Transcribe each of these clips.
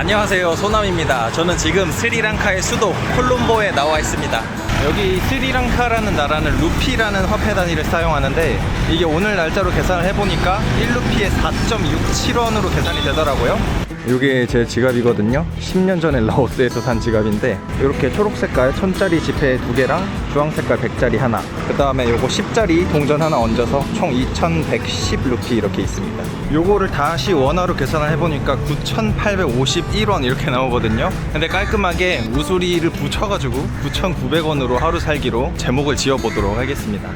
안녕하세요, 소남입니다. 저는 지금 스리랑카의 수도 콜롬보에 나와 있습니다. 여기 스리랑카라는 나라는 루피라는 화폐 단위를 사용하는데 이게 오늘 날짜로 계산을 해보니까 1루피에 4.67원으로 계산이 되더라고요. 이게 제 지갑이거든요. 10년 전에 라오스에서 산 지갑인데 이렇게 초록 색깔 1000짜리 지폐 2개랑 주황 색깔 100짜리 하나, 그 다음에 요거 10짜리 동전 하나 얹어서 총 2110루피 이렇게 있습니다. 요거를 다시 원화로 계산을 해보니까 9851원 이렇게 나오거든요. 근데 깔끔하게 우수리를 붙여가지고 9,900원으로 하루 살기로 제목을 지어보도록 하겠습니다.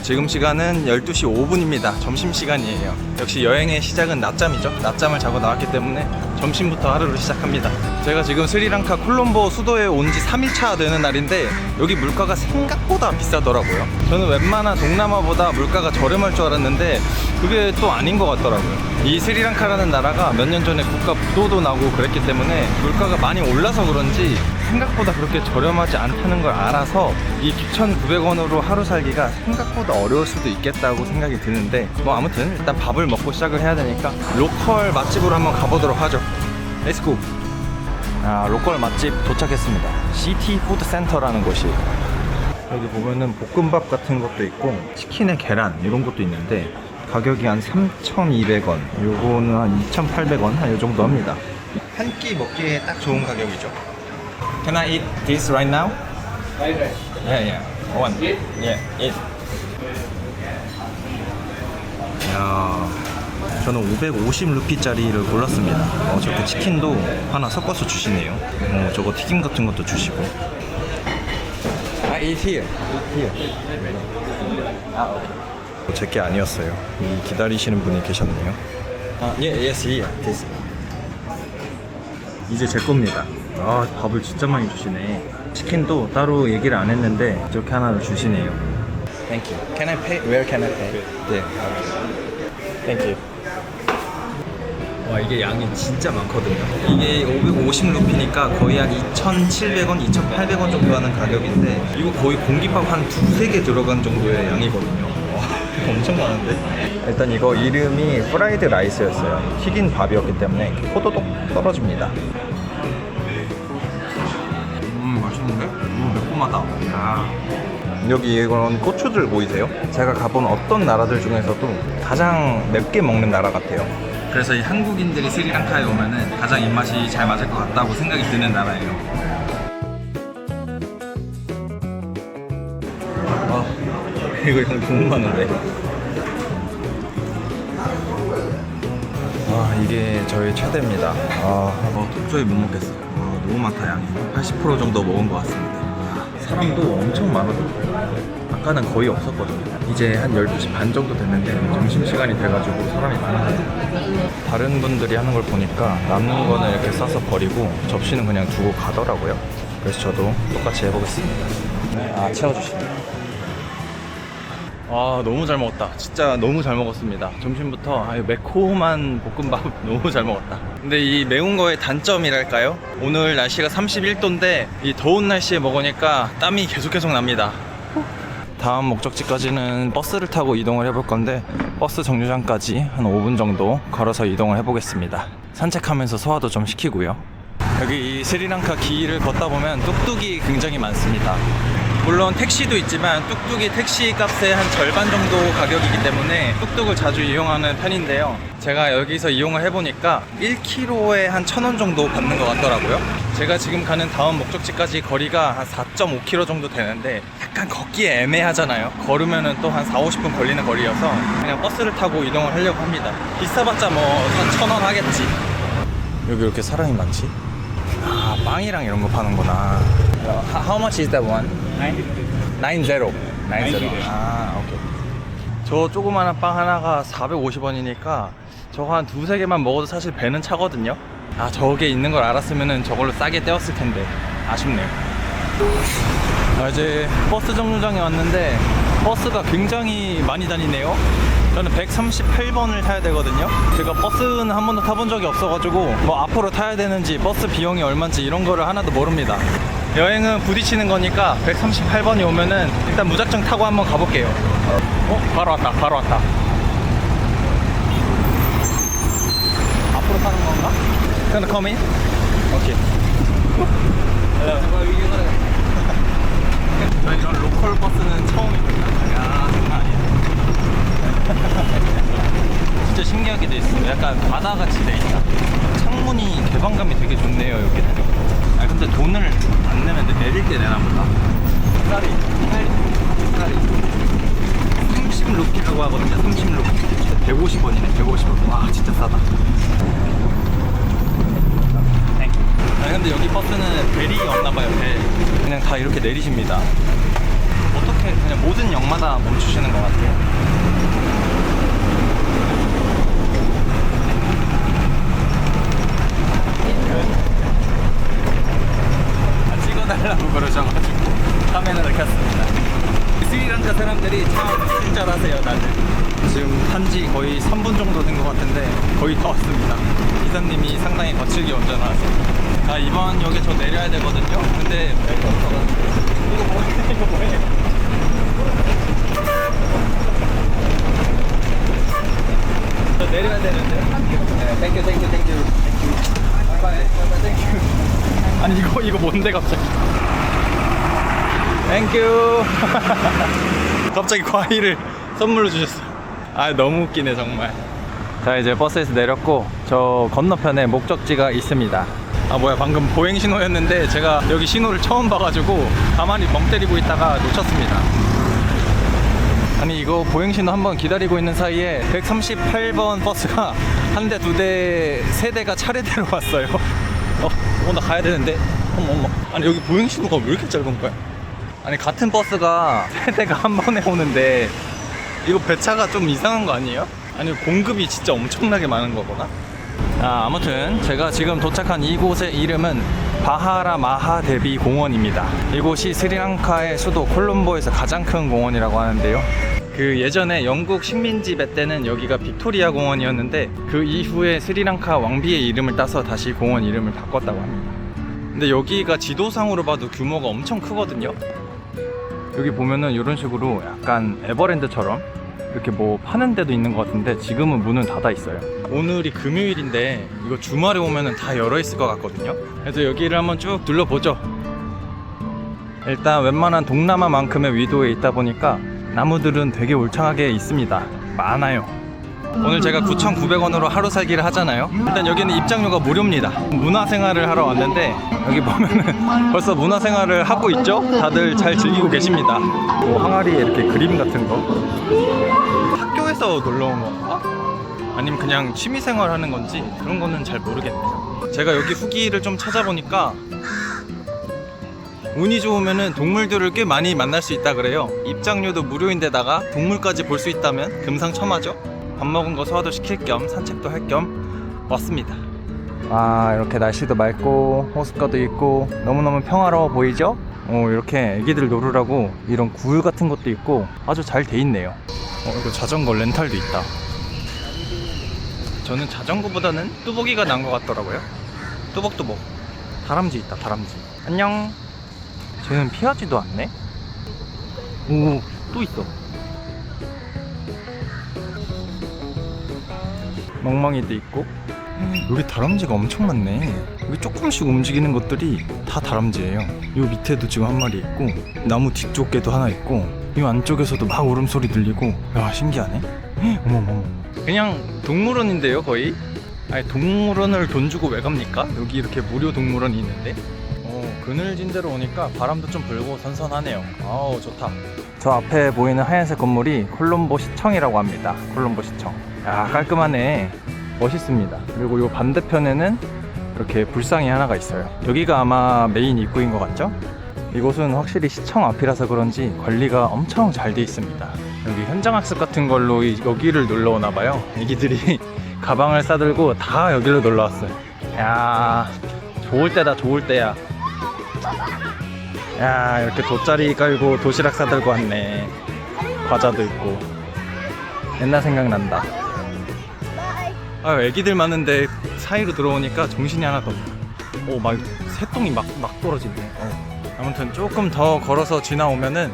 지금 시간은 12시 5분입니다. 점심시간이에요. 역시 여행의 시작은 낮잠이죠. 낮잠을 자고 나왔기 때문에 점심부터 하루를 시작합니다. 제가 지금 스리랑카 콜롬보 수도에 온 지 3일차 되는 날인데 여기 물가가 생각보다 비싸더라고요. 저는 웬만한 동남아보다 물가가 저렴할 줄 알았는데 그게 또 아닌 것 같더라고요. 이 스리랑카라는 나라가 몇 년 전에 국가 부도도 나고 그랬기 때문에 물가가 많이 올라서 그런지 생각보다 그렇게 저렴하지 않다는 걸 알아서 이 9,900원으로 하루 살기가 생각보다 어려울 수도 있겠다고 생각이 드는데 뭐 아무튼 일단 밥을 먹고 시작을 해야 되니까 로컬 맛집으로 한번 가보도록 하죠. 렛츠고! 로컬 맛집 도착했습니다. 시티 푸드 센터라는 곳이에요. 여기 보면은 볶음밥 같은 것도 있고 치킨에 계란 이런 것도 있는데 가격이 한 3,200원, 요거는 한 2,800원 한 요정도 합니다. 한 끼 먹기에 딱 좋은 가격이죠. Can I eat this right now? Right. Yeah. One. Eat? Yeah, eat. 야, 저는 550루피짜리를 골랐습니다. 저렇게 치킨도 하나 섞어서 주시네요. 저거 튀김 같은 것도 주시고. I eat here. 제게 아니었어요. 이 기다리시는 분이 계셨네요. Yes, here. This. 이제 제 겁니다. 밥을 진짜 많이 주시네. 치킨도 따로 얘기를 안 했는데 이렇게 하나를 주시네요. Thank you. Can I pay? Where can I pay? 네. Thank you. 와, 이게 양이 진짜 많거든요. 이게 550루피니까 거의 한 2,700원, 2,800원 정도 하는 가격인데 이거 거의 공깃밥 한 두세 개 들어간 정도의 양이거든요. 와, 엄청 많은데? 일단 이거 이름이 프라이드 라이스였어요. 튀긴 밥이었기 때문에 이렇게 호도독 떨어집니다. 맛있는데? 매콤하다. 여기 이런 고추들 보이세요? 제가 가본 어떤 나라들 중에서도 가장 맵게 먹는 나라 같아요. 그래서 이 한국인들이 스리랑카에 오면은 가장 입맛이 잘 맞을 것 같다고 생각이 드는 나라예요. 이거 형 너무 많은데? 이게 저의 최대입니다. 도저히 못 먹겠어요. 너무 많다, 양이. 80% 정도 먹은 것 같습니다. 사람도 엄청 많아요. 아까는 거의 없었거든요. 이제 한 12시 반 정도 됐는데 점심시간이 돼가지고 사람이 많아요. 다른 분들이 하는 걸 보니까 남는 거는 이렇게 싸서 버리고 접시는 그냥 두고 가더라고요. 그래서 저도 똑같이 해보겠습니다. 채워주시네요. 너무 잘 먹었다. 진짜 너무 잘 먹었습니다. 점심부터 매콤한 볶음밥 너무 잘 먹었다. 근데 이 매운 거의 단점이랄까요? 오늘 날씨가 31도인데 이 더운 날씨에 먹으니까 땀이 계속 납니다. 다음 목적지까지는 버스를 타고 이동을 해볼 건데 버스 정류장까지 한 5분 정도 걸어서 이동을 해보겠습니다. 산책하면서 소화도 좀 시키고요. 여기 이 스리랑카 길을 걷다 보면 뚝뚝이 굉장히 많습니다. 물론 택시도 있지만 뚝뚝이 택시 값의 한 절반 정도 가격이기 때문에 뚝뚝을 자주 이용하는 편인데요. 제가 여기서 이용을 해보니까 1km에 한 1,000원 정도 받는 것 같더라고요. 제가 지금 가는 다음 목적지까지 거리가 한 4.5km 정도 되는데 약간 걷기에 애매하잖아요. 걸으면은 또 한 4-50분 걸리는 거리여서 그냥 버스를 타고 이동을 하려고 합니다. 비싸봤자 뭐 한 1,000원 하겠지. 여기 이렇게 사람이 많지? 빵이랑 이런 거 파는구나. How much is that one? 90. 오케이. 저 조그마한 빵 하나가 450원이니까 저거 한 두세 개만 먹어도 사실 배는 차거든요. 저게 있는 걸 알았으면 저걸로 싸게 떼었을 텐데 아쉽네요. 이제 버스 정류장에 왔는데 버스가 굉장히 많이 다니네요. 저는 138번을 타야 되거든요. 제가 버스는 한 번도 타본 적이 없어가지고 뭐 앞으로 타야 되는지 버스 비용이 얼마인지 이런 거를 하나도 모릅니다. 여행은 부딪히는 거니까 138번이 오면은 일단 무작정 타고 한번 가볼게요. 바로 왔다. 앞으로 타는 건가? Gonna come in? 오케이. 저 이런 로컬 버스는 처음입니다. 야, 장난 아니야. 진짜 신기하게 돼 있어. 약간 바다같이 돼 있다. 창문이 개방감이 되게 좋네요, 여기는. 아, 근데 돈을 안 내면 내릴 때 내나 보다. 쌀이 30루피라고 하거든요. 30루피. 150원이네, 150원. 와, 진짜 싸다. 아니, 근데 여기 버스는 벨이 없나봐요, 벨. 그냥 다 이렇게 내리십니다. 어떻게, 그냥 모든 역마다 멈추시는 것 같아요. 찍어달라고 그러셔가지고 카메라를 켰습니다. 스리랑카 사람들이 참 친절하세요. 다들 지금 탄지 거의 3분 정도 된 것 같은데 거의 다 왔습니다. 기사님이 상당히 거칠게 운전을 하세요. 아, 이번 역에 저 내려야 되거든요. 근데 벨이 없어가지고 이거 뭐해? 이거 뭐해? 저 내려야 되는데. 네, 땡큐. 바이바이, 땡큐. 아니 이거 뭔데 갑자기? 땡큐. 갑자기 과일을 선물로 주셨어요. 아, 너무 웃기네 정말. 자, 이제 버스에서 내렸고 저 건너편에 목적지가 있습니다. 아, 뭐야, 방금 보행 신호였는데 제가 여기 신호를 처음 봐가지고 가만히 멍 때리고 있다가 놓쳤습니다. 아니, 이거 보행 신호 한번 기다리고 있는 사이에 138번 버스가 한 대, 두 대, 세 대가 차례대로 왔어요. 나 가야 되는데. 어머. 아니, 여기 보행 신호가 왜 이렇게 짧은 거야? 아니, 같은 버스가 세 대가 한 번에 오는데 이거 배차가 좀 이상한 거 아니에요? 아니, 공급이 진짜 엄청나게 많은 거구나. 아무튼 제가 지금 도착한 이곳의 이름은 바하라 마하데비 공원입니다. 이곳이 스리랑카의 수도 콜롬보에서 가장 큰 공원이라고 하는데요. 그 예전에 영국 식민지배 때는 여기가 빅토리아 공원이었는데 그 이후에 스리랑카 왕비의 이름을 따서 다시 공원 이름을 바꿨다고 합니다. 근데 여기가 지도상으로 봐도 규모가 엄청 크거든요. 여기 보면은 이런 식으로 약간 에버랜드처럼 이렇게 뭐 파는 데도 있는 것 같은데 지금은 문은 닫아 있어요. 오늘이 금요일인데 이거 주말에 오면은 다 열어 있을 것 같거든요. 그래서 여기를 한번 쭉 둘러보죠. 일단 웬만한 동남아만큼의 위도에 있다 보니까 나무들은 되게 울창하게 있습니다. 많아요. 오늘 제가 9,900원으로 하루 살기를 하잖아요. 일단 여기는 입장료가 무료입니다. 문화생활을 하러 왔는데 여기 보면은 벌써 문화생활을 하고 있죠? 다들 잘 즐기고 계십니다. 뭐 항아리에 이렇게 그림 같은 거. 학교에서 놀러 온 건가? 아니면 그냥 취미생활 하는 건지 그런 거는 잘 모르겠네요. 제가 여기 후기를 좀 찾아보니까 운이 좋으면은 동물들을 꽤 많이 만날 수 있다 그래요. 입장료도 무료인데다가 동물까지 볼 수 있다면 금상첨화죠. 밥 먹은 거 소화도 시킬 겸 산책도 할 겸 왔습니다. 이렇게 날씨도 맑고 호숫가도 있고 너무너무 평화로워 보이죠? 이렇게 애기들 놀으라고 이런 굴 같은 것도 있고 아주 잘 돼 있네요. 이거 자전거 렌탈도 있다. 저는 자전거보다는 뚜벅이가 나은 것 같더라고요. 뚜벅뚜벅. 다람쥐 있다, 다람쥐. 안녕. 쟤는 피하지도 않네? 오, 또 있어. 멍멍이도 있고. 여기 다람쥐가 엄청 많네. 여기 조금씩 움직이는 것들이 다 다람쥐예요. 요 밑에도 지금 한 마리 있고 나무 뒤쪽에도 하나 있고 이 안쪽에서도 막 울음소리 들리고. 야, 신기하네. 어머머머. 그냥 동물원인데요, 거의. 아니, 동물원을 돈 주고 왜 갑니까? 여기 이렇게 무료 동물원이 있는데. 그늘진 데로 오니까 바람도 좀 불고 선선하네요. 아우, 좋다. 저 앞에 보이는 하얀색 건물이 콜롬보 시청이라고 합니다. 콜롬보 시청. 야, 깔끔하네. 멋있습니다. 그리고 요 반대편에는 이렇게 불상이 하나가 있어요. 여기가 아마 메인 입구인 것 같죠? 이곳은 확실히 시청 앞이라서 그런지 관리가 엄청 잘 돼 있습니다. 여기 현장학습 같은 걸로 여기를 놀러 오나 봐요. 애기들이 가방을 싸들고 다 여기로 놀러 왔어요. 야, 좋을 때다, 좋을 때야. 야, 이렇게 돗자리 깔고 도시락 싸들고 왔네. 과자도 있고. 옛날 생각난다. 애기들 많은데 사이로 들어오니까 정신이 하나도 없네. 막 새똥이 막 떨어지네. 아무튼 조금 더 걸어서 지나오면은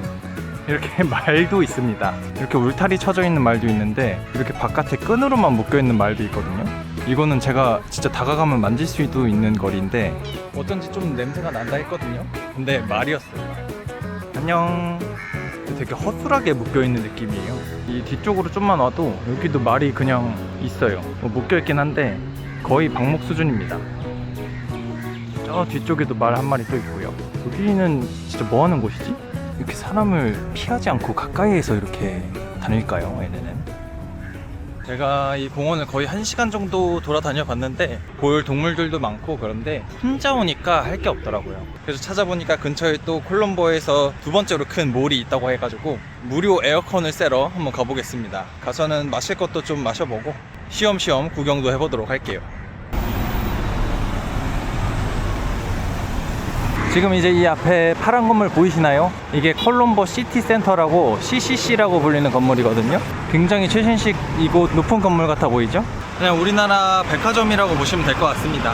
이렇게 말도 있습니다. 이렇게 울타리 쳐져 있는 말도 있는데 이렇게 바깥에 끈으로만 묶여 있는 말도 있거든요. 이거는 제가 진짜 다가가면 만질 수도 있는 거리인데 어쩐지 좀 냄새가 난다 했거든요. 근데 말이었어요. 안녕. 되게 허술하게 묶여있는 느낌이에요. 이 뒤쪽으로 좀만 와도 여기도 말이 그냥 있어요. 묶여있긴 한데 거의 방목 수준입니다. 저 뒤쪽에도 말 한 마리 또 있고요. 여기는 진짜 뭐 하는 곳이지? 이렇게 사람을 피하지 않고 가까이에서 이렇게 다닐까요? 얘네는. 제가 이 공원을 거의 1시간 정도 돌아다녀 봤는데 볼 동물들도 많고 그런데 혼자 오니까 할 게 없더라고요. 그래서 찾아보니까 근처에 또 콜롬보에서 두 번째로 큰 몰이 있다고 해가지고 무료 에어컨을 쐬러 한번 가보겠습니다. 가서는 마실 것도 좀 마셔보고 쉬엄쉬엄 구경도 해보도록 할게요. 지금 이제 이 앞에 파란 건물 보이시나요? 이게 콜롬보 시티 센터라고 CCC라고 불리는 건물이거든요. 굉장히 최신식이고 높은 건물 같아 보이죠? 그냥 우리나라 백화점이라고 보시면 될 것 같습니다.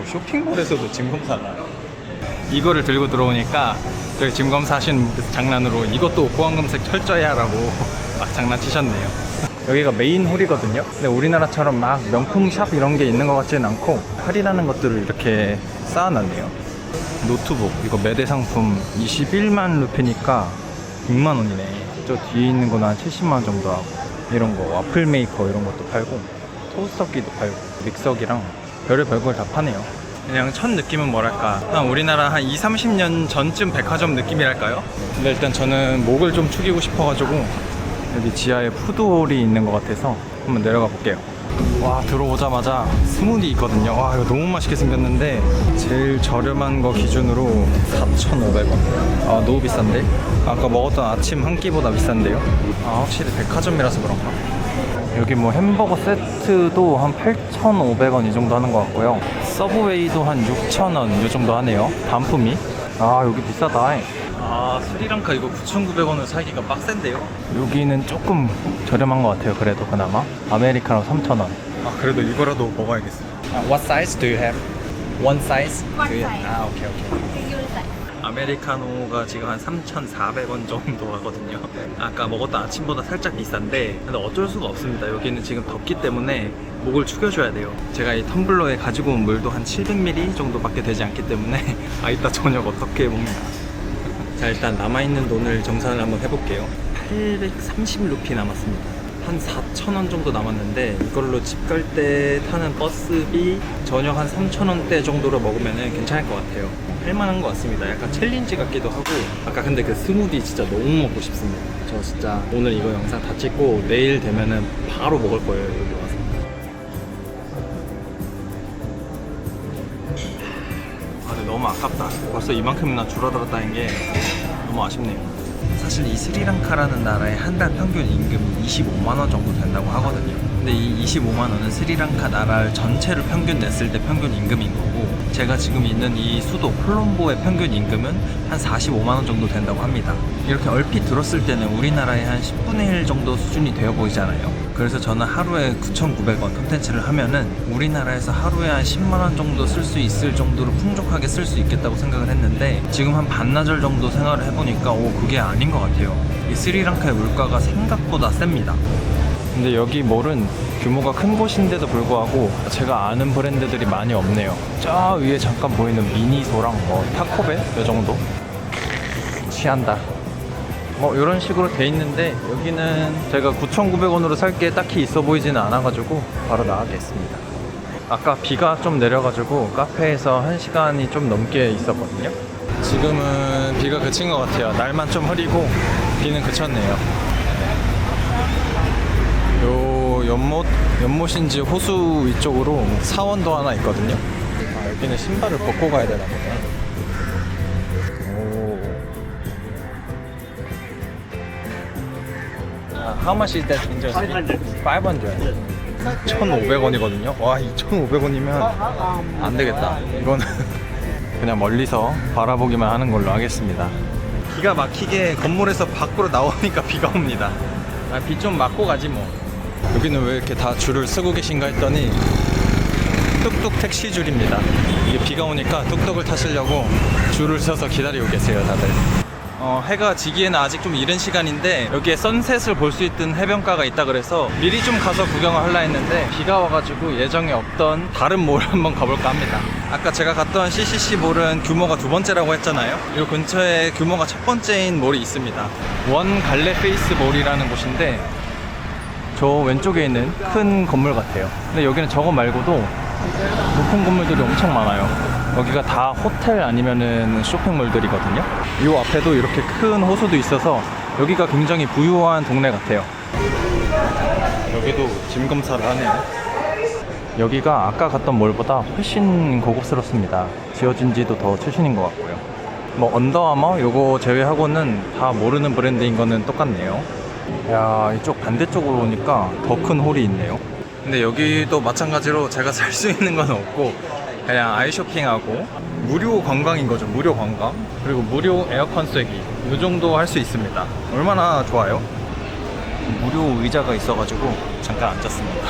쇼핑몰에서도 짐 검사나 이거를 들고 들어오니까 저기 짐 검사하시는 분께서 장난으로 이것도 보안검색 철저히 하라고 막 장난치셨네요. 여기가 메인 홀이거든요. 근데 우리나라처럼 막 명품 샵 이런 게 있는 것 같지는 않고 할인하는 것들을 이렇게 쌓아놨네요. 노트북 이거 매대 상품 21만 루피니까 6만 원이네. 저 뒤에 있는 거는 한 70만 원 정도 하고 이런 거 와플 메이커 이런 것도 팔고 토스터기도 팔고 믹서기랑 별의별 걸 다 파네요. 그냥 첫 느낌은 뭐랄까 한 우리나라 한 20-30년 전쯤 백화점 느낌이랄까요? 근데 일단 저는 목을 좀 축이고 싶어가지고 여기 지하에 푸드홀이 있는 것 같아서 한번 내려가 볼게요. 와, 들어오자마자 스무디 있거든요. 와, 이거 너무 맛있게 생겼는데 제일 저렴한 거 기준으로 4,500원. 아, 너무 비싼데? 아까 먹었던 아침 한 끼보다 비싼데요? 아, 확실히 백화점이라서 그런가? 여기 뭐 햄버거 세트도 한 8,500원 이 정도 하는 것 같고요. 서브웨이도 한 6,000원 이 정도 하네요. 반품이. 아, 여기 비싸다. 아, 스리랑카 이거 9,900원을 사기가 빡센데요? 여기는 조금 저렴한 것 같아요. 그래도 그나마 아메리카노 3,000원. 아, 그래도 이거라도 먹어야겠어요. What size do you have? One size? One size. 아, 오케이. Take your size. 아메리카노가 지금 한 3,400원 정도 하거든요. 아까 먹었던 아침보다 살짝 비싼데 근데 어쩔 수가 없습니다. 여기는 지금 덥기 때문에 목을 축여줘야 돼요. 제가 이 텀블러에 가지고 온 물도 한 700ml 정도밖에 되지 않기 때문에 아, 이따 저녁 어떻게 먹냐. 자, 일단 남아있는 돈을 정산을 한번 해볼게요. 830루피 남았습니다. 한 4,000원 정도 남았는데 이걸로 집 갈 때 타는 버스비 저녁 한 3,000원대 정도로 먹으면 괜찮을 것 같아요. 할만한 것 같습니다. 약간 챌린지 같기도 하고 아까 근데 그 스무디 진짜 너무 먹고 싶습니다. 저 진짜 오늘 이거 영상 다 찍고 내일 되면은 바로 먹을 거예요. 여기 와서. 아, 근데 너무 아깝다. 벌써 이만큼이나 줄어들었다는 게 너무 아쉽네요. 사실 이 스리랑카라는 나라의 한 달 평균 임금이 25만 원 정도 된다고 하거든요. 근데 이 25만 원은 스리랑카 나라를 전체를 평균 냈을 때 평균 임금인 거고 제가 지금 있는 이 수도 콜롬보의 평균 임금은 한 45만 원 정도 된다고 합니다. 이렇게 얼핏 들었을 때는 우리나라의 한 10분의 1 정도 수준이 되어 보이잖아요. 그래서 저는 하루에 9,900원 콘텐츠를 하면은 우리나라에서 하루에 한 10만 원 정도 쓸 수 있을 정도로 풍족하게 쓸 수 있겠다고 생각을 했는데 지금 한 반나절 정도 생활을 해보니까 그게 아닌 것 같아요. 이 스리랑카의 물가가 생각보다 셉니다. 근데 여기 몰은 규모가 큰 곳인데도 불구하고 제가 아는 브랜드들이 많이 없네요. 저 위에 잠깐 보이는 미니소랑 타코벨 이 정도? 취한다. 이런 식으로 돼 있는데 여기는 제가 9,900원으로 살 게 딱히 있어 보이지는 않아가지고 바로 나가겠습니다. 아까 비가 좀 내려가지고 카페에서 1시간이 좀 넘게 있었거든요. 지금은 비가 그친 것 같아요. 날만 좀 흐리고 비는 그쳤네요. 요 연못인지 호수 위쪽으로 사원도 하나 있거든요. 아, 여기는 신발을 벗고 가야 되나 보네. How much is that ginger? 500. 500. 1,500원이거든요. 와, 2,500원이면 안 되겠다. 이거는 그냥 멀리서 바라보기만 하는 걸로 하겠습니다. 기가 막히게 건물에서 밖으로 나오니까 비가 옵니다. 비 좀 맞고 가지 뭐. 여기는 왜 이렇게 다 줄을 서고 계신가 했더니 뚝뚝 택시 줄입니다. 이게 비가 오니까 뚝뚝을 타시려고 줄을 서서 기다리고 계세요, 다들. 해가 지기에는 아직 좀 이른 시간인데 여기에 선셋을 볼 수 있는 해변가가 있다 그래서 미리 좀 가서 구경을 하려 했는데 비가 와가지고 예정에 없던 다른 몰 한번 가볼까 합니다. 아까 제가 갔던 CCC 몰은 규모가 두 번째라고 했잖아요. 이 근처에 규모가 첫 번째인 몰이 있습니다. 원 갈레 페이스 몰이라는 곳인데 저 왼쪽에 있는 큰 건물 같아요. 근데 여기는 저거 말고도 높은 건물들이 엄청 많아요. 여기가 다 호텔 아니면은 쇼핑몰들이거든요. 이 앞에도 이렇게 큰 호수도 있어서 여기가 굉장히 부유한 동네 같아요. 여기도 짐 검사를 하네요. 여기가 아까 갔던 몰보다 훨씬 고급스럽습니다. 지어진 지도 더 최신인 것 같고요. 뭐 언더아머 요거 제외하고는 다 모르는 브랜드인 거는 똑같네요. 야, 이쪽 반대쪽으로 오니까 더 큰 홀이 있네요. 근데 여기도 마찬가지로 제가 살 수 있는 건 없고 그냥 아이 쇼핑하고 무료 관광인 거죠. 무료 관광. 그리고 무료 에어컨 쐬기 이 정도 할 수 있습니다. 얼마나 좋아요. 무료 의자가 있어가지고 잠깐 앉았습니다.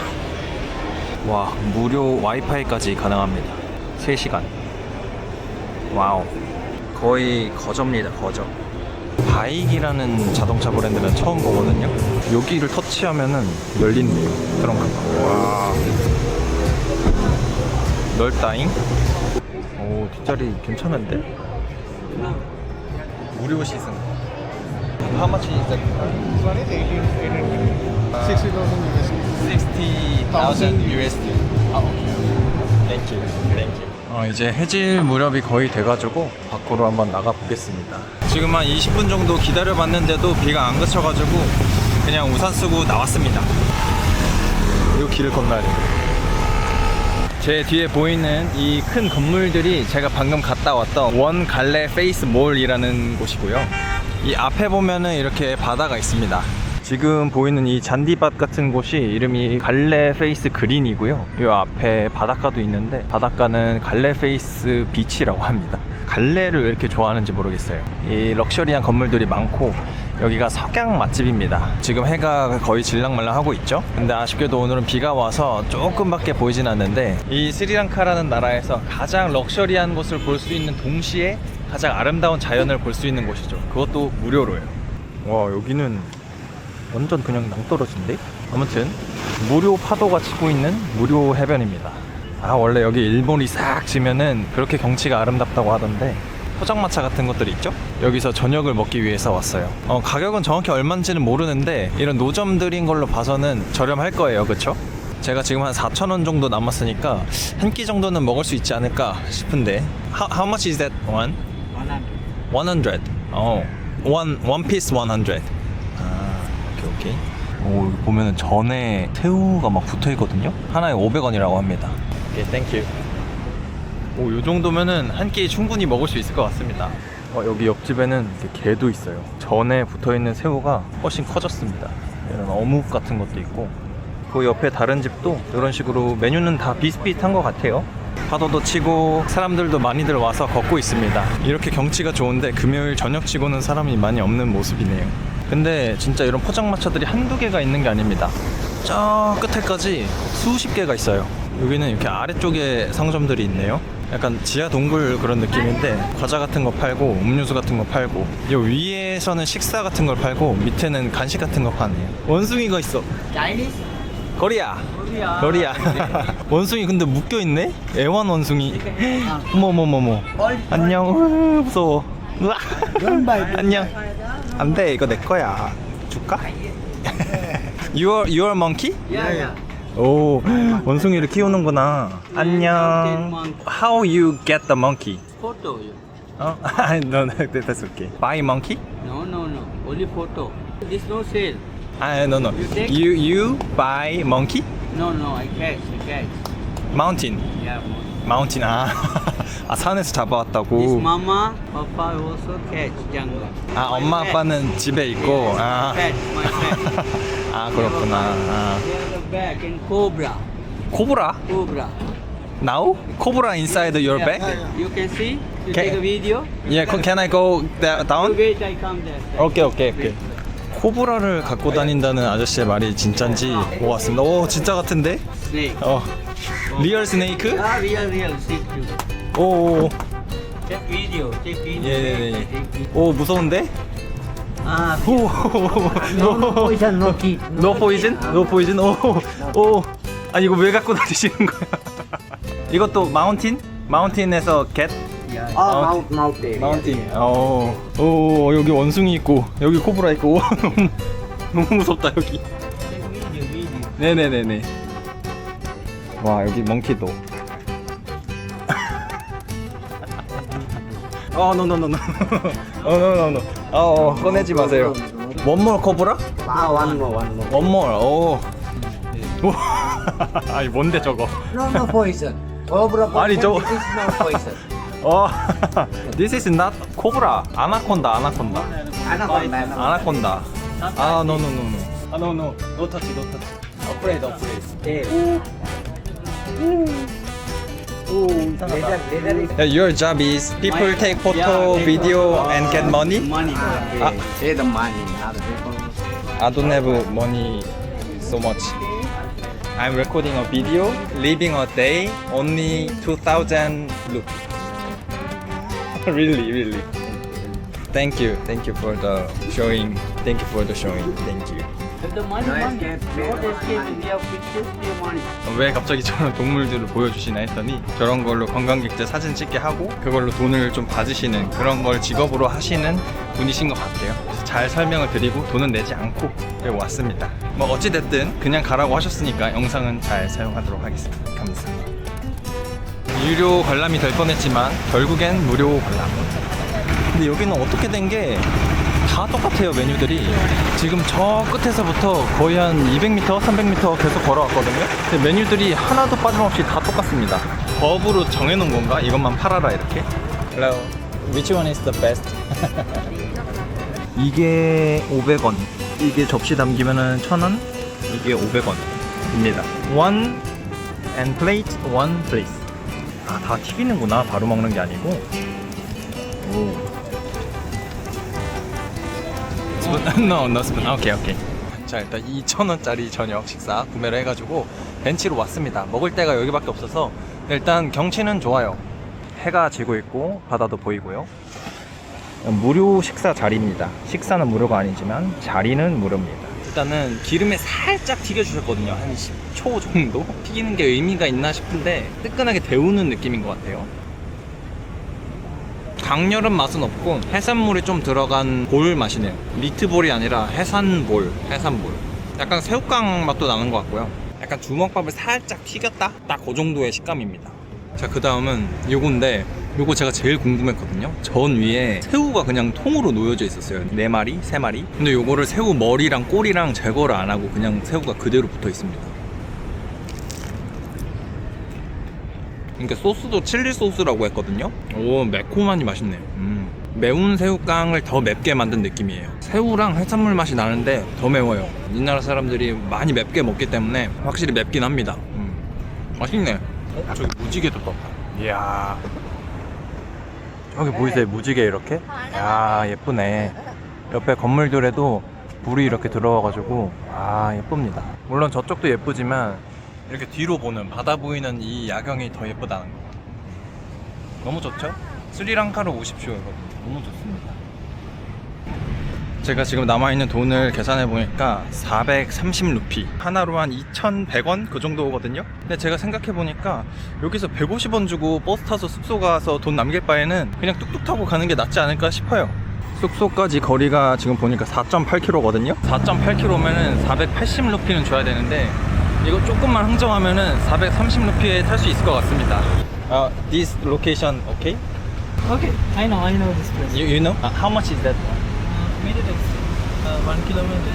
와, 무료 와이파이까지 가능합니다. 3시간. 와우, 거의 거저입니다. 거저. 바이크라는 자동차 브랜드는 처음 보거든요. 여기를 터치하면은 열린대요, 트렁크가. 와, 넓다잉. 오, 뒷자리 괜찮은데? 무료 시승. How much is that? This one is 60,000 USD. 60,000 USD. 아, 오케이. Thank you. Thank you. 이제 해질 무렵이 거의 돼가지고 밖으로 한번 나가 보겠습니다. 지금 한 20분 정도 기다려봤는데도 비가 안 그쳐가지고 그냥 우산 쓰고 나왔습니다. 이 길을 건너야 돼요. 제 뒤에 보이는 이 큰 건물들이 제가 방금 갔다 왔던 원 갈레 페이스 몰이라는 곳이고요. 이 앞에 보면은 이렇게 바다가 있습니다. 지금 보이는 이 잔디밭 같은 곳이 이름이 갈레 페이스 그린이고요. 이 앞에 바닷가도 있는데 바닷가는 갈레 페이스 비치라고 합니다. 갈레를 왜 이렇게 좋아하는지 모르겠어요. 이 럭셔리한 건물들이 많고 여기가 석양 맛집입니다. 지금 해가 거의 질랑말랑하고 있죠. 근데 아쉽게도 오늘은 비가 와서 조금밖에 보이진 않는데 이 스리랑카라는 나라에서 가장 럭셔리한 곳을 볼 수 있는 동시에 가장 아름다운 자연을 볼 수 있는 곳이죠. 그것도 무료로요. 와, 여기는 완전 그냥 낭떠러지인데? 아무튼 무료 파도가 치고 있는 무료 해변입니다. 아, 원래 여기 일몰이 싹 지면은 그렇게 경치가 아름답다고 하던데 포장마차 같은 것들이 있죠? 여기서 저녁을 먹기 위해서 왔어요. 가격은 정확히 얼마인지는 모르는데 이런 노점들인 걸로 봐서는 저렴할 거예요. 그쵸? 제가 지금 한 4,000원 정도 남았으니까 한 끼 정도는 먹을 수 있지 않을까 싶은데 How much is that one? 100. one piece 100. 오케이. 오, 보면은 전에 새우가 막 붙어 있거든요. 하나에 500원이라고 합니다. 오케이, 땡큐. 오, 요 정도면은 한 끼 충분히 먹을 수 있을 것 같습니다. 여기 옆집에는 이렇게 게도 있어요. 전에 붙어 있는 새우가 훨씬 커졌습니다. 이런 어묵 같은 것도 있고, 그 옆에 다른 집도 이런 식으로 메뉴는 다 비슷비슷한 것 같아요. 파도도 치고 사람들도 많이들 와서 걷고 있습니다. 이렇게 경치가 좋은데 금요일 저녁치고는 사람이 많이 없는 모습이네요. 근데 진짜 이런 포장마차들이 한두 개가 있는 게 아닙니다. 저 끝에까지 수십 개가 있어요. 여기는 이렇게 아래쪽에 상점들이 있네요. 약간 지하 동굴 그런 느낌인데 과자 같은 거 팔고 음료수 같은 거 팔고, 이 위에서는 식사 같은 걸 팔고 밑에는 간식 같은 거 파네요. 원숭이가 있어. Chinese? 거리야. 원숭이 근데 묶여있네? 애완 원숭이. 어머머머머. 안녕. 무서워. 우와. 안녕. 안돼, 이거 내 거야. 줄까? Your monkey? Yeah. 오, 원숭이를 키우는구나. 안녕. How you get the monkey? Photo. No, that's okay. Buy monkey? No. Only photo. This no sale. No. You buy monkey? No. I catch. Mountain. Yeah. Mountain. 산에서 This 잡아왔다고. mama, papa also catch jungle. 엄마 아빠는 집에 있고. Pet. My pet. 그렇구나. Here's the bag and cobra. 코브라? Cobra. Now? 코브라 inside your bag? You can see. You Can- take a video. Yeah, can I go down? Wait, I come there. 오케이. 코브라를 갖고 다닌다는 아저씨의 말이 진짠지 보고 왔습니다. 오, 진짜 같은데? Snake. 리얼 스네이크? Real. See you. 오. Check video. Check video. 예. 오 무서운데? Ah, 오. no poison, no heat. 노 포이즌? 노 포이즌? 오. 오. 아니 이거 왜 갖고 다니시는 거야? 이것도 마운틴? 마운틴에서 겟? Mount area. 마운틴. 오 여기 원숭이 있고 여기 코브라 있고 오, 너무 무섭다 여기. Check video, video. 네네네네. 와 여기 멍키도. 노노노노. 노노노노. 꺼내지 마세요. 원몰 코브라? One more. 원몰. 오. 오. 아니 뭔데 저거? No poison. Cobra poison. 아니, 저- This is no poison. This is not 코브라. 아나콘다. 아나콘다. 아, no. No touch. Afraid. Your job is people take photo, video, and get money. Money. Pay the money, not the people. I don't have money so much. I'm recording a video, living a day, only 2,000 rupees. Really. Thank you for the showing. Thank you. If the money, No money. escape, No escape. We have pictures, we have money. 왜 갑자기 저런 동물들을 보여주시나 했더니 저런 걸로 관광객들 사진 찍게 하고 그걸로 돈을 좀 받으시는 그런 걸 직업으로 하시는 분이신 것 같아요. 그래서 잘 설명을 드리고 돈은 내지 않고 여기 왔습니다. 뭐 어찌됐든 그냥 가라고 하셨으니까 영상은 잘 사용하도록 하겠습니다. 감사합니다. 유료 관람이 될 뻔했지만 결국엔 무료 관람. 근데 여기는 어떻게 된 게 다 똑같아요. 메뉴들이 지금 저 끝에서부터 거의 한 200m, 300m 계속 걸어왔거든요. 근데 메뉴들이 하나도 빠짐없이 다 똑같습니다. 법으로 정해놓은 건가? 이것만 팔아라 이렇게. Hello. Which one is the best? 이게 500원. 이게 접시 담기면은 1,000원. 이게 500원입니다. One and plate, one please. 아, 다 튀기는구나. 바로 먹는 게 아니고. 오. No spoon. 오케이. 자, 일단 2,000원짜리 저녁 식사 구매를 해가지고 벤치로 왔습니다. 먹을 데가 여기밖에 없어서 일단 경치는 좋아요. 해가 지고 있고 바다도 보이고요. 무료 식사 자리입니다. 식사는 무료가 아니지만 자리는 무료입니다. 일단은 기름에 살짝 튀겨주셨거든요. 한 10초 정도? 튀기는 게 의미가 있나 싶은데 뜨끈하게 데우는 느낌인 것 같아요. 강렬한 맛은 없고 해산물이 좀 들어간 볼 맛이네요. 미트볼이 아니라 해산볼. 약간 새우깡 맛도 나는 것 같고요. 약간 주먹밥을 살짝 튀겼다? 딱 그 정도의 식감입니다. 자, 그 다음은 요건데 요거 제가 제일 궁금했거든요. 전 위에 새우가 그냥 통으로 놓여져 있었어요. 4마리? 3마리? 근데 요거를 새우 머리랑 꼬리랑 제거를 안 하고 그냥 새우가 그대로 붙어 있습니다. 그러니까 소스도 칠리 소스라고 했거든요. 오, 매콤하니 맛있네요. 매운 새우깡을 더 맵게 만든 느낌이에요. 새우랑 해산물 맛이 나는데 더 매워요. 이 나라 사람들이 많이 맵게 먹기 때문에 확실히 맵긴 합니다. 맛있네. 저기 무지개도 떴다. 이야, 저기 보이세요? 무지개 이렇게? 야, 예쁘네. 옆에 건물들에도 불이 이렇게 들어와가지고 예쁩니다. 물론 저쪽도 예쁘지만 이렇게 뒤로 보는, 바다 보이는 이 야경이 더 예쁘다는 거. 너무 좋죠? 스리랑카로 오십시오, 여러분. 너무 좋습니다. 제가 지금 남아있는 돈을 계산해 보니까 430 루피, 하나로 한 2,100원 그 정도 오거든요. 근데 제가 생각해 보니까 여기서 150원 주고 버스 타서 숙소 가서 돈 남길 바에는 그냥 뚝뚝 타고 가는 게 낫지 않을까 싶어요. 숙소까지 거리가 지금 보니까 4.8km거든요 4.8km면은 480 루피는 줘야 되는데 이거 조금만 흥정하면은 430 루피에 탈 수 있을 것 같습니다. This location okay? Okay, I know this place. You know? How much is that? Immediate exit. 1 kilometer.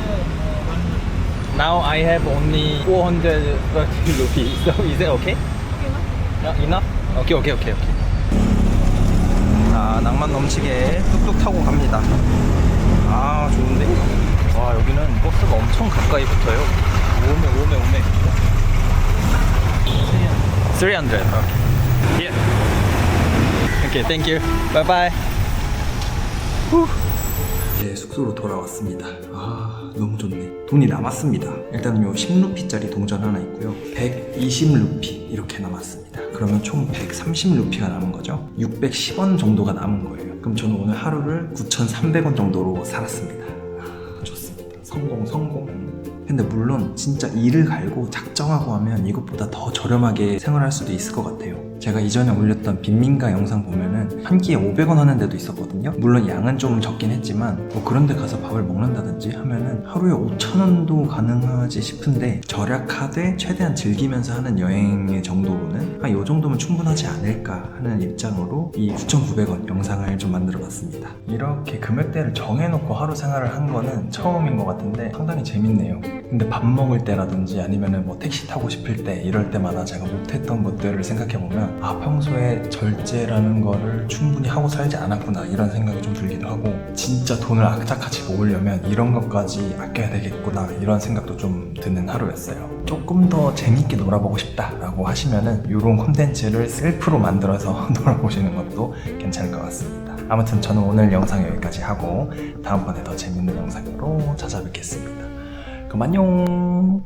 Now I have only 430 rupees. So is it okay? Enough? Okay. 자, 낭만 넘치게 뚝뚝 타고 갑니다. 좋은데? 와, 여기는 버스가 엄청 가까이 붙어요. 오메. 300. Okay. Yeah. Okay, thank you. Bye bye. 이제 숙소로 돌아왔습니다. 너무 좋네. 돈이 남았습니다. 일단 요 10루피짜리 동전 하나 있고요. 120루피 이렇게 남았습니다. 그러면 총 130루피가 남은 거죠. 610원 정도가 남은 거예요. 그럼 저는 오늘 하루를 9,300원 정도로 살았습니다. 좋습니다. 성공. 근데 물론 진짜 일을 갈고 작정하고 하면 이것보다 더 저렴하게 생활할 수도 있을 것 같아요. 제가 이전에 올렸던 빈민가 영상 보면은 한 끼에 500원 하는 데도 있었거든요. 물론 양은 좀 적긴 했지만 뭐 그런 데 가서 밥을 먹는다든지 하면은 하루에 5,000원도 가능하지 싶은데 절약하되 최대한 즐기면서 하는 여행의 정도로는 한 요 정도면 충분하지 않을까 하는 입장으로 이 9,900원 영상을 좀 만들어 봤습니다. 이렇게 금액대를 정해놓고 하루 생활을 한 거는 처음인 것 같은데 상당히 재밌네요. 근데 밥 먹을 때라든지 아니면은 뭐 택시 타고 싶을 때 이럴 때마다 제가 못했던 것들을 생각해보면 아 평소에 절제라는 거를 충분히 하고 살지 않았구나 이런 생각이 좀 들기도 하고 진짜 돈을 악착같이 모으려면 이런 것까지 아껴야 되겠구나 이런 생각도 좀 드는 하루였어요. 조금 더 재밌게 놀아보고 싶다라고 하시면은 이런 콘텐츠를 셀프로 만들어서 놀아보시는 것도 괜찮을 것 같습니다. 아무튼 저는 오늘 영상 여기까지 하고 다음번에 더 재밌는 영상으로 찾아뵙겠습니다. 그럼 안녕.